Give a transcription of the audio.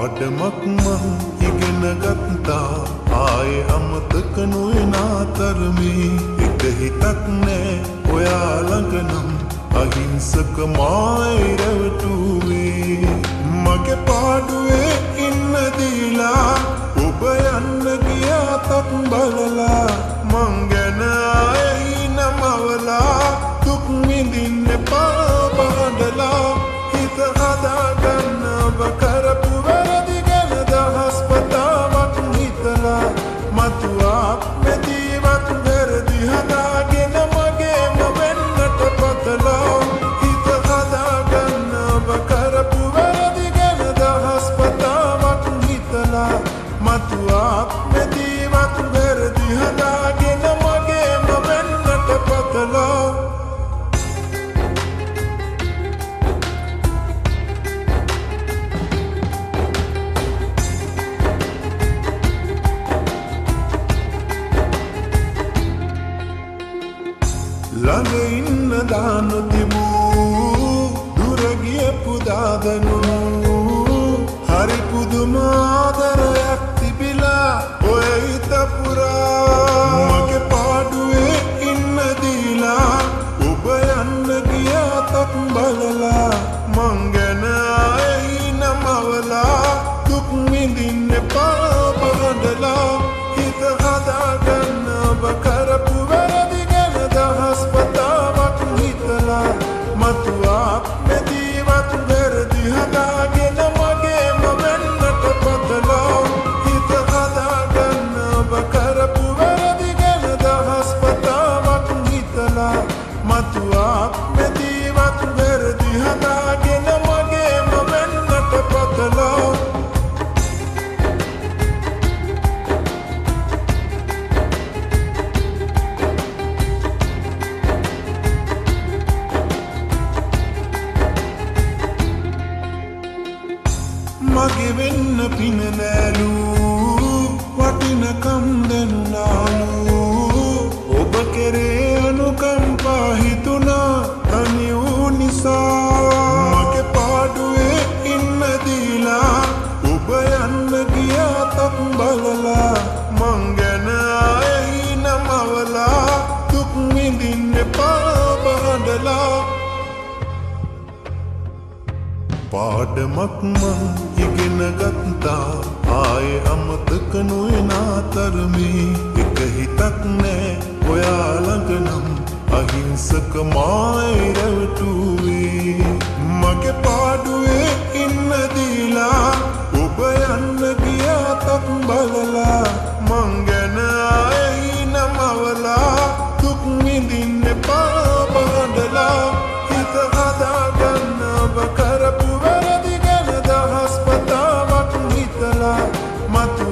පාඩමක් මං ඉගෙන ගත්තා ආයේ අමතක නොවෙනා තරමේ එක හිතක් නෑ ඔයා ළඟ නම් අහිංසක මායි රැවටුවේ මගේ පාඩුවේ ඉන්න දීලා ඔබ යන්න ගියා තත් බලලා මං ගැන ආයේ නමවලා දුක් විඳින්න එපා බඩලා හිත හදාගන්න ඔබ කරපු වැරදි ගැන දහස් වතාවක් හිතලා මතු ආත්මෙදීවත් වැරදි හදාගෙන මගේම වෙන්නට පතලා හිත හදාගන්න ඔබ කරපු වැරදි ගැන දහස් වතාවක් හිතලා මතු ආත්මෙදීවත් වැරදි හදාගෙන මගේම වෙන්නට පතලා ළඟ ඉන්න දාන තිබූ දුර ගියපු දාදනු හරි පුදුම ආදරයක් තිබිලා ඔය හිත පුරා මගේ පාඩුවේ ඉන්න දීලා ඔබ යන්න ගියා තත් බලලා මං ගැන ආයේ නමවලා දුක් විඳින්න එපා බඩලා හිත හදාගන්න ඔබ කරපු වැරදි දහස් වතාවක් හිතලා මතු ආත්මෙදීවත් වැරදි හදාගෙන මගේම වෙන්නට පතලා හිත හදාගන්න ඔබ කරපු වැරදි ගැන දහස් වතාවක් හිතලා මතු ආත්මෙදීවත් වැරදි හදාගෙන මගේම වෙන්නට පතලා මගේ වෙන්න පින නෑලු වටිනකම් දැනුනාලු ඔබ කෙරේ අනුකම්පා හිතුණා තනි වූ නිසා මගේ පාඩුවේ ඉන්න දීලා ඔබ යන්න ගියා තත් බලලා මං ගැන ආයේ නමවලා දුක් විඳින්න එපා බඩලා පාඩමක් මං ඉගෙන ගත්තා ආයේ අමතක නොවෙනා තරමේ එක හිතක් නෑ ඔයා ළඟ නම් අහිංසක මායි රැවටුවේ මගේ පාඩුවේ ඉන්න දීලා ඔබ යන්න ගියා තත් බලලා මං ගැන ආයේ නමවලා දුක් විඳින්න එපා බඩලා හිත හදාගන්න ඔබ කරපු වැරදි ගැන දහස් වතාවක් හිතලා මතු